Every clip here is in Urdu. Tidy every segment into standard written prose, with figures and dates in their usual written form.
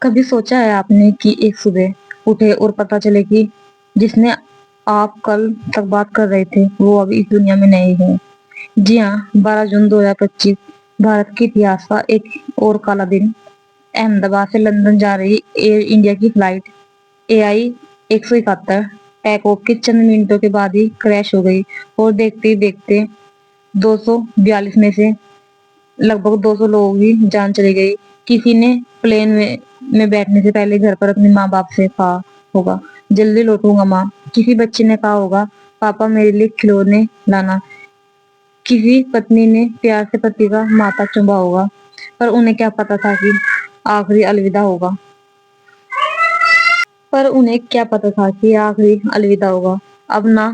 کبھی سوچا ہے آپ نے کہ ایک صبح اٹھے اور پتا چلے کہ جس نے آپ کل تک بات کر رہے تھے وہ اب اس دنیا میں نہیں ہے؟ جی ہاں، 12 جون 2025 بھارت کے اتہاس کا ایک اور کالا دن۔ احمد آباد سے لندن جا رہی ایئر انڈیا کی فلائٹ AI-171 ٹیک آف کے چند منٹوں کے بعد ہی کریش ہو گئی اور دیکھتے ہی دیکھتے 242 میں سے لگ بھگ 200 لوگوں کی جان چلی گئی۔ کسی نے پلین میں بیٹھنے سے پہلے گھر پر اپنی ماں باپ سے کہا ہوگا جلدی لوٹوں گا ماں۔ کسی بچے نے کہا ہوگا پاپا میرے لیے کھلونے لانا۔ کسی پتنی نے پیار سے پتی کا ماتھا چوما ہوگا، پر انہیں کیا پتا تھا کہ آخری الوداع ہوگا۔ اب نہ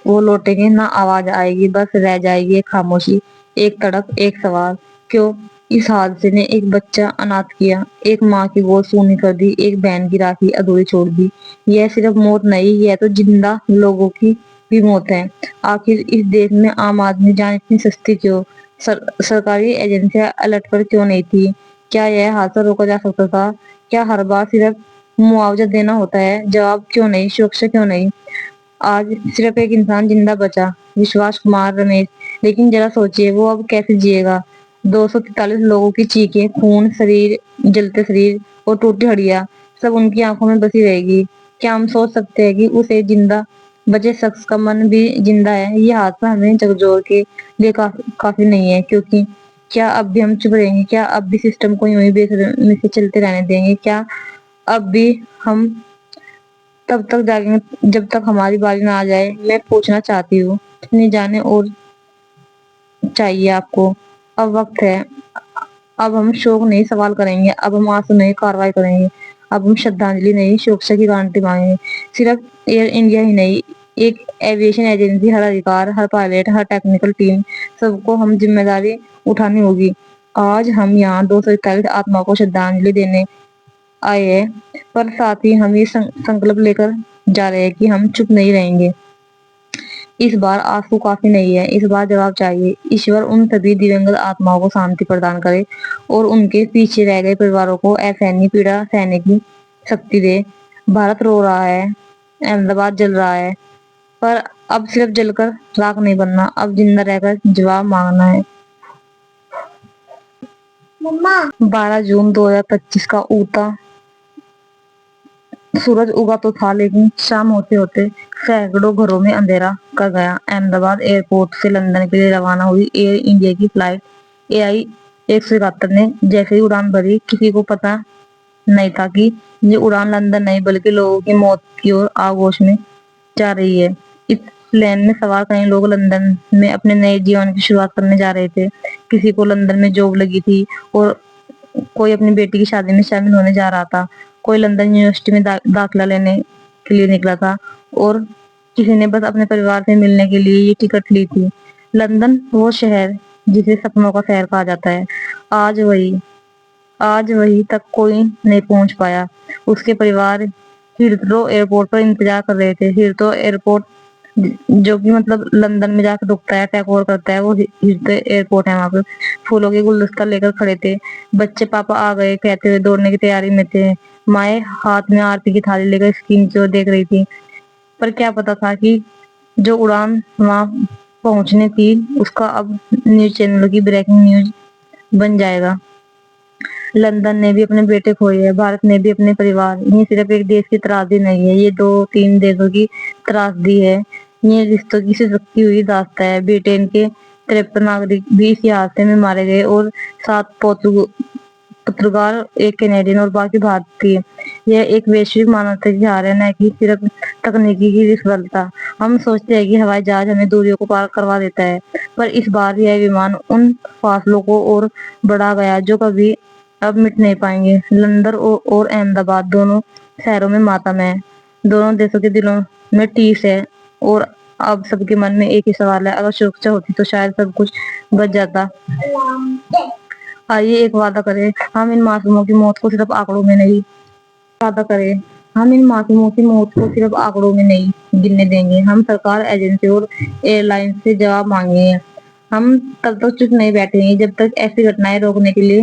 وہ لوٹیں گے، نہ آواز آئے گی، بس رہ جائے گی ایک خاموشی، ایک تڑپ، ایک سوال: کیوں اس حادثے نے ایک بچہ اناتھ کیا، ایک ماں کی گود سونی کر دی، ایک بہن کی راکھی ادھوری چھوڑ دی؟ یہ صرف موت نہیں، یہ تو زندہ لوگوں کی بھی موت ہے۔ آخر اس دیش میں عام آدمی جان اتنی سستی کیوں؟ سرکاری ایجنسیاں الرٹ پر کیوں نہیں تھی؟ کیا یہ حادثہ روکا جا سکتا تھا؟ کیا ہر بار صرف معاوضہ دینا ہوتا ہے؟ جواب کیوں نہیں؟ سرکشا کیوں نہیں؟ آج صرف ایک انسان زندہ بچا، وشواس کمار رمیش، لیکن ذرا سوچیے وہ اب کیسے جیے گا؟ 243 لوگوں کی چیخیں، خون، جلتے شریر اور ٹوٹی ہڈیاں سب ان کی آنکھوں میں بسی رہے گی۔ کیا ہم سوچ سکتے ہیں کہ اس ایک زندہ بچے شخص کا من بھی زندہ ہے؟ یہ حادثہ ہمیں جھکجھور کے لیے کافی نہیں ہے، کیونکہ کیا اب بھی ہم چپ رہیں گے؟ کیا اب بھی سسٹم کو یوں ہی بے شرمی سے چلتے رہنے دیں گے؟ کیا اب بھی ہم تب تک جاگیں گے جب تک ہماری باری نہ آ جائے؟ میں پوچھنا چاہتی ہوں، کتنی جانیں اور چاہیے آپ کو؟ اب وقت ہے، اب ہم شوق نہیں سوال کریں گے، اب ہم آنسو نہیں کارروائی کریں گے، اب ہم شردھانجلی نہیں سرکشا کی گارنٹی مانگیں گے۔ صرف ایئر انڈیا ہی نہیں، ایک ایویشن ایجنسی، ہر ادھکار، ہر پائلٹ، ہر ٹیکنیکل ٹیم، سب کو ہم ذمہ داری اٹھانی ہوگی۔ آج ہم یہاں 241 آتماؤں کو شردھانجلی دینے آئے ہیں، پر ساتھ ہی ہم یہ سنکلپ لے کر جا رہے ہیں کہ ہم چپ نہیں رہیں گے۔ اس بار آنسو کافی نہیں ہے، اس بار جواب چاہیے۔ ایشور ان سبھی دیونگت آتماؤں کو شانتی پردان کرے اور ان کے پیچھے رہ گئے پریواروں کو اسہنی پیڑا سہنے کی شکتی دے۔ بھارت رو رہا ہے، احمد آباد جل رہا ہے، پر اب صرف جل کر راکھ نہیں بننا، اب زندہ رہ کر جواب مانگنا ہے۔ 12 جون 2025 کا اگتا سورج اگا تو تھا، لیکن شام ہوتے ہوتے سینکڑوں گھروں میں اندھیرا کر گیا۔ احمد آباد ایئرپورٹ سے لندن کے لیے روانہ ہوئی ایئر انڈیا کی فلائٹ AI-171 نے جیسے ہی اڑان بھری، کسی کو پتا نہیں تھا کہ یہ اڑان لندن نہیں بلکہ لوگوں کی موت کی اور آغوش میں جا رہی ہے۔ اس پلین میں سوار کئی لوگ لندن میں اپنے نئے جیون کی شروعات کرنے جا رہے تھے۔ کسی کو لندن میں جاب لگی تھی اور کوئی اپنی بیٹی کی شادی میں شامل ہونے جا رہا تھا، کوئی لندن یونیورسٹی میں داخلہ لینے کے لیے نکلا تھا، اور کسی نے بس اپنے پریوار سے ملنے کے لیے یہ ٹکٹ لی تھی۔ لندن، وہ شہر جسے سپنوں کا شہر کہا جاتا ہے، آج وہی تک کوئی نہیں پہنچ پایا۔ اس کے پریوار ہیتھرو ایئرپورٹ پر انتظار کر رہے تھے۔ ہیتھرو ایئرپورٹ، جو کہ لندن میں جا کے رکتا ہے، ٹیک اوور کرتا ہے، وہ ہیتھرو ایئرپورٹ ہے۔ وہاں پہ پھولوں کے گلدستہ لے کر کھڑے تھے بچے، پاپا آ گئے کہتے ہوئے دوڑنے کی تیاری میں تھے۔ مائیں ہاتھ میں آرتی کی تھالی لے کر اسکرین کی اور دیکھ رہی تھی، پر کیا پتا تھا کہ جو اڑان وہاں پہنچنے تھی اس کا اب نیوز چینلوں کی بریکنگ نیوز بن جائے گا۔ لندن نے بھی اپنے بیٹے کھوئے ہیں، بھارت نے بھی اپنے پریوار۔ یہ صرف ایک دیش کی تراژدی نہیں ہے، یہ 2-3 دیشوں کی تراژدی ہے۔ یہ رشتوں کی سسکتی ہوئی داستان ہے۔ برٹین کے 53 ناگرک بھی اسی حادثے میں مارے گئے اور 7 پرتگال، 1 کینیڈین اور باقی بھارتی۔ یہ ایک ویشوک مانوتا کی ہار ہے، نہ کہ صرف تکنیکی کی وفلتا۔ ہم سوچتے ہیں کہ ہوائی جہاز ہمیں دوریوں کو پار کروا دیتا ہے، پر اس بار یہ ومان ان فاصلوں کو اور بڑھا گیا جو کبھی اب مٹ نہیں پائیں گے۔ لندن اور احمد آباد دونوں شہروں میں ماتم ہے، دونوں دیشوں کے دلوں میں ٹھیس ہے، اور اب سب کے من میں ایک ہی سوال ہے: اگر سرکشا ہوتی تو شاید سب کچھ بچ جاتا۔ آئیے ایک وعدہ کریں، ہم ان معصوموں کی موت کو صرف آنکڑوں میں گننے دیں گے۔ ہم سرکار، ایجنسیوں اور ایئر لائنز سے جواب مانگیں گے۔ ہم تب تک چپ نہیں بیٹھیں گے جب تک ایسی گھٹنائیں روکنے کے لیے